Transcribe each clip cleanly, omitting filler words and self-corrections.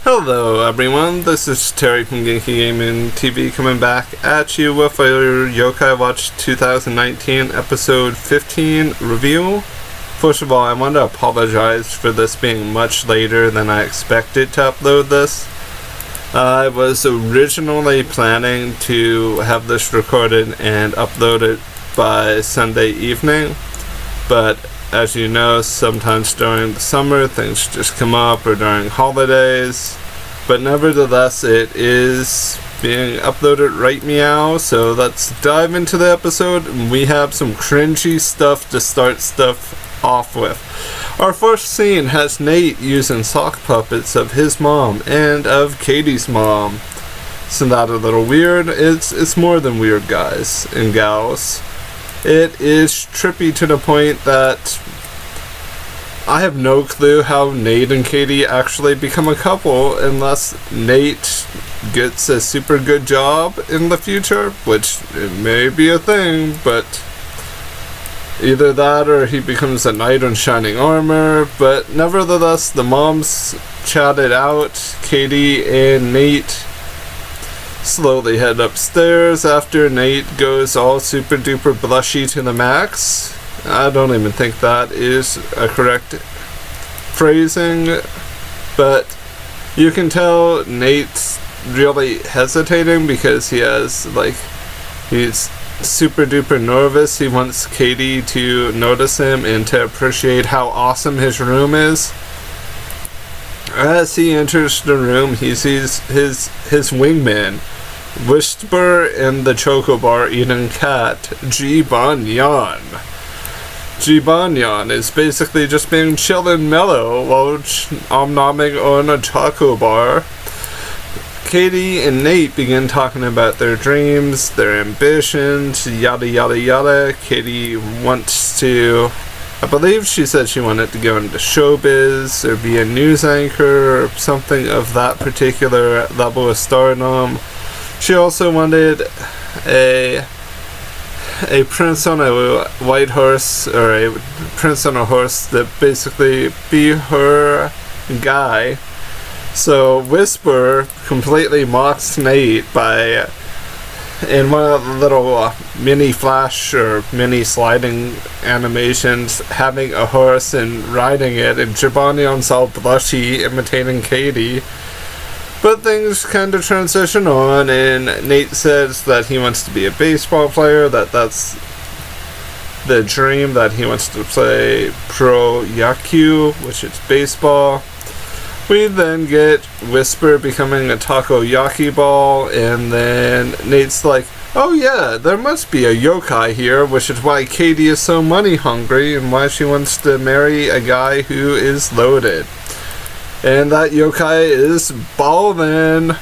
Hello everyone, this is Terry from Genki Gaming TV coming back at you with a Yokai Watch 2019 episode 15 review. First of all, I want to apologize for this being much later than I expected to upload this. I was originally planning to have this recorded and uploaded by Sunday evening, but as you know, sometimes during the summer things just come up, or during holidays. But nevertheless, it is being uploaded right meow, so let's dive into the episode. We have some cringy stuff to start stuff off with. Our first scene has Nate using sock puppets of his mom and of Katie's mom. Isn't that a little weird? It's more than weird, guys and gals. It is trippy to the point that I have no clue how Nate and Katie actually become a couple unless Nate gets a super good job in the future, which it may be a thing, but either that or he becomes a knight in shining armor. But nevertheless, the moms chatted out. Katie and Nate slowly head upstairs after Nate goes all super duper blushy to the max. I don't even think that is a correct phrasing, but you can tell Nate's really hesitating because he's super duper nervous. He wants Katie to notice him and to appreciate how awesome his room is. As he enters the room, he sees his wingman, Whisper, in the chocobar eating cat, Jibanyan. Jibanyan is basically just being chill and mellow while nomming on a chocobar. Katie and Nate begin talking about their dreams, their ambitions, yada yada yada. Katie wants to, I believe she said she wanted to go into showbiz or be a news anchor or something of that particular level of stardom. She also wanted a prince on a white horse, or a prince on a horse, that basically be her guy. So Whisper completely mocks Nate by, in one of the little mini flash or mini sliding animations, having a horse and riding it, and Jibanyan's all blushy imitating Katie. But things kind of transition on, and Nate says that he wants to be a baseball player, that's the dream, that he wants to play pro yaku, which is baseball. We then get Whisper becoming a takoyaki ball, and then Nate's like, oh yeah, there must be a yokai here, which is why Katie is so money hungry and why she wants to marry a guy who is loaded. And that yokai is ballin'.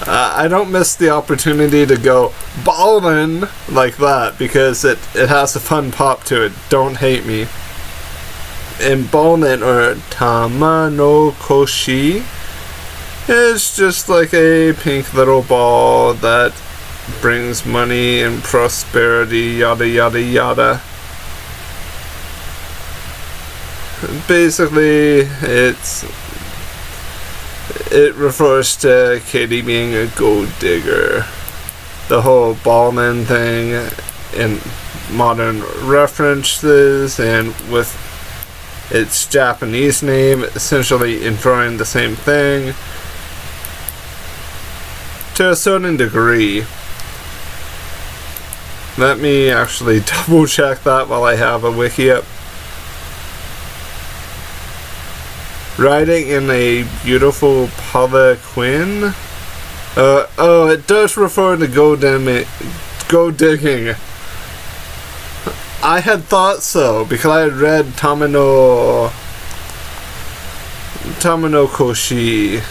I don't miss the opportunity to go ballin' like that because it has a fun pop to it. Don't hate me. And ballin', or tama no koshi, is just like a pink little ball that brings money and prosperity, yada yada yada. Basically, it refers to Katie being a gold digger. The whole ballman thing in modern references, and with its Japanese name essentially inferring the same thing to a certain degree. Let me actually double check that while I have a wiki up. Riding in a beautiful palanquin. It does refer to gold digging. I had thought so because I had read Tamano Koshi.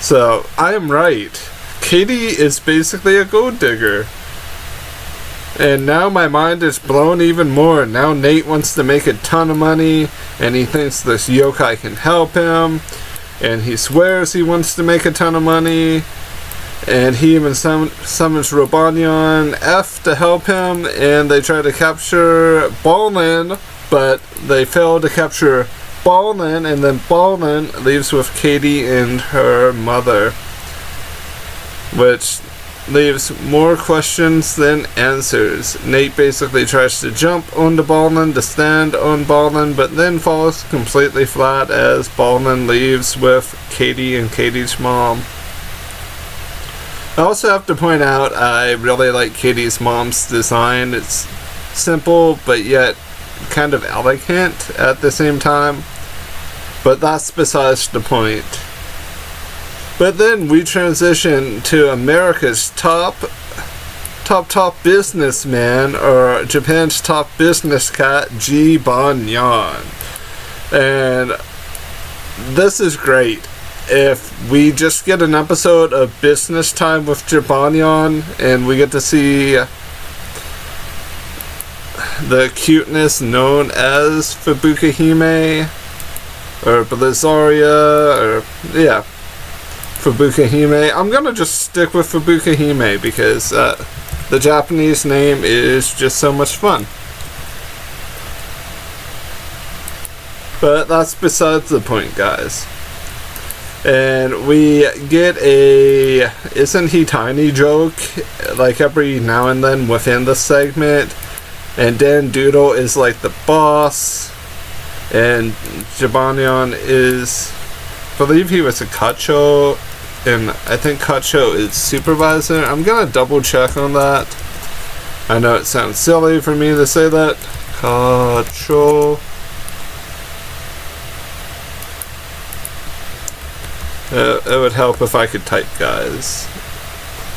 So I am right. Katie is basically a gold digger. And now my mind is blown even more. Now Nate wants to make a ton of money, and he thinks this yokai can help him, and he swears he wants to make a ton of money, and he even summons Jibanyan F to help him, and they try to capture Ballin, but they fail to capture Ballin, and then Ballin leaves with Katie and her mother, which leaves more questions than answers. Nate basically tries to jump onto Ballin to stand on Ballin, but then falls completely flat as Ballin leaves with Katie and Katie's mom. I also have to point out I really like Katie's mom's design. It's simple but yet kind of elegant at the same time. But that's besides the point. But then we transition to America's top businessman, or Japan's top business cat, Jibanyan. And this is great. If we just get an episode of business time with Jibanyan and we get to see the cuteness known as Fubuka Hime, or Blizaria, or yeah, Fubuka Hime. I'm gonna just stick with Fubuka Hime because the Japanese name is just so much fun. But that's besides the point, guys. And we get a "isn't he tiny" joke like every now and then within the segment. And Dan Doodle is like the boss. And Jibanyan is, I believe he was a Kacho, and I think Kacho is supervisor. I'm gonna double check on that. I know it sounds silly for me to say that. Kacho. It would help if I could type, guys.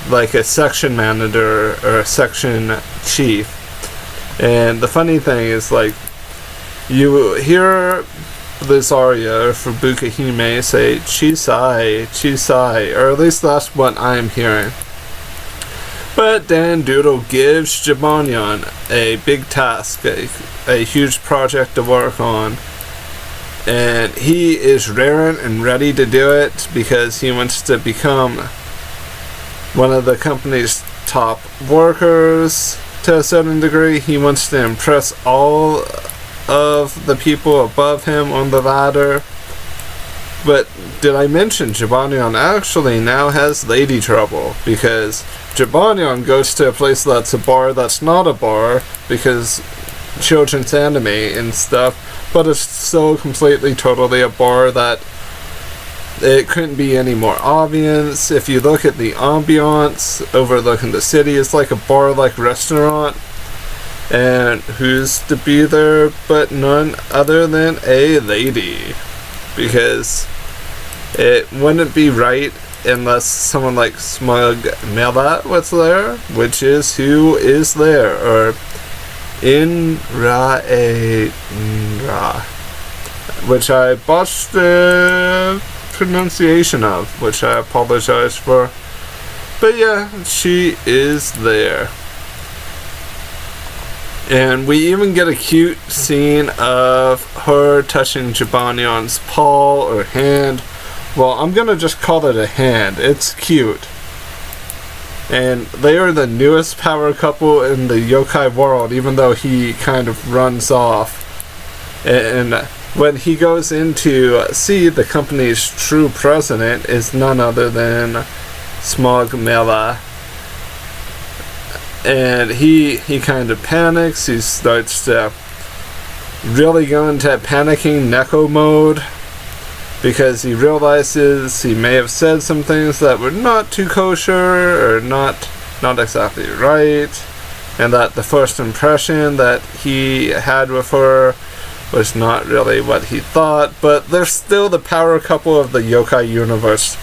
Like a section manager or a section chief. And the funny thing is, like, you hear Blizaria or Fubuka Hime say Chisai, or at least that's what I'm hearing. But Dan Doodle gives Jibanyan a big task, a huge project to work on. And he is raring and ready to do it because he wants to become one of the company's top workers to a certain degree. He wants to impress all of the people above him on the ladder. But did I mention Jibanyan actually now has lady trouble, because Jibanyan goes to a place that's a bar that's not a bar because children's anime and stuff, but it's so completely totally a bar that it couldn't be any more obvious. If you look at the ambiance overlooking the city, it's like a bar-like restaurant. And who's to be there but none other than a lady? Because it wouldn't be right unless someone like Smogmella was there, which is who is there, or Inra, which I botched the pronunciation of, which I apologize for. But yeah, she is there. And we even get a cute scene of her touching Jibanyan's paw or hand. Well, I'm gonna just call it a hand. It's cute. And they are the newest power couple in the yokai world, even though he kind of runs off. And when he goes in to see the company's true president is none other than Smogmella. And he kind of panics. He starts to really go into panicking Neko mode, because he realizes he may have said some things that were not too kosher or not exactly right, and that the first impression that he had with her was not really what he thought. But they're still the power couple of the yokai universe.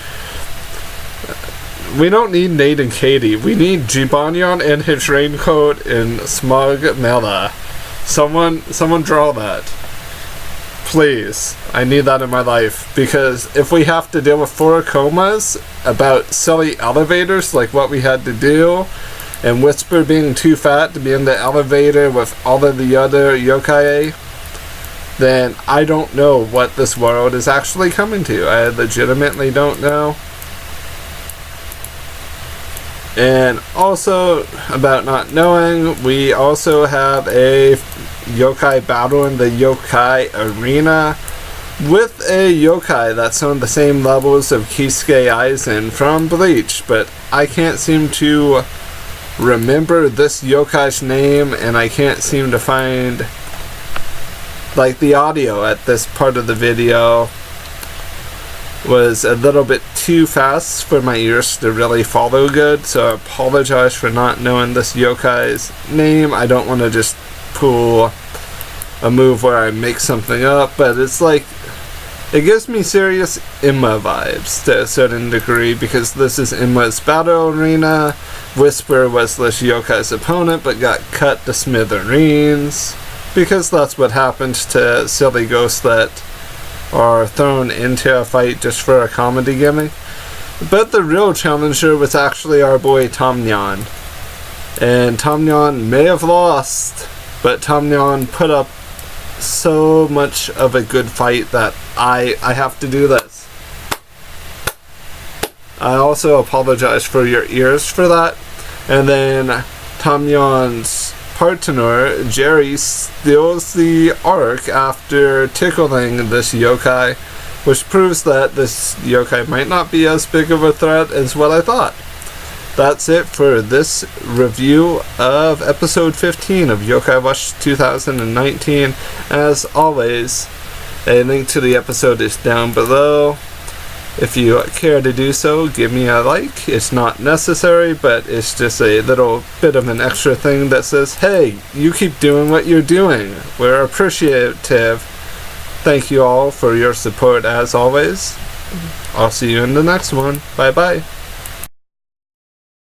We don't need Nate and Katie. We need Jibanyan and his raincoat and Smogmella. Someone draw that. Please. I need that in my life. Because if we have to deal with 4 comas about silly elevators like what we had to do, and Whisper being too fat to be in the elevator with all of the other yokai, then I don't know what this world is actually coming to. I legitimately don't know. And also, about not knowing, we also have a yokai battle in the yokai arena, with a yokai that's on the same levels of Kisuke Aizen from Bleach, but I can't seem to remember this yokai's name, and I can't seem to find like the audio at this part of the video was a little bit too fast for my ears to really follow good, so I apologize for not knowing this yokai's name. I don't want to just pull a move where I make something up, but it's like, it gives me serious Imma vibes to a certain degree, because this is Imma's battle arena. Whisper was this yokai's opponent but got cut to smithereens, because that's what happens to silly ghosts that are thrown into a fight just for a comedy gimmick. But the real challenger was actually our boy Tom Nyan. And Tom Nyan may have lost, but Tom Nyan put up so much of a good fight that I have to do this. I also apologize for your ears for that. And then Tom Nyan's partner, Jerry, steals the arc after tickling this yokai, which proves that this yokai might not be as big of a threat as what I thought. That's it for this review of episode 15 of Yokai Watch 2019. As always, a link to the episode is down below. If you care to do so, give me a like. It's not necessary, but it's just a little bit of an extra thing that says, hey, you keep doing what you're doing. We're appreciative. Thank you all for your support as always. I'll see you in the next one. Bye bye.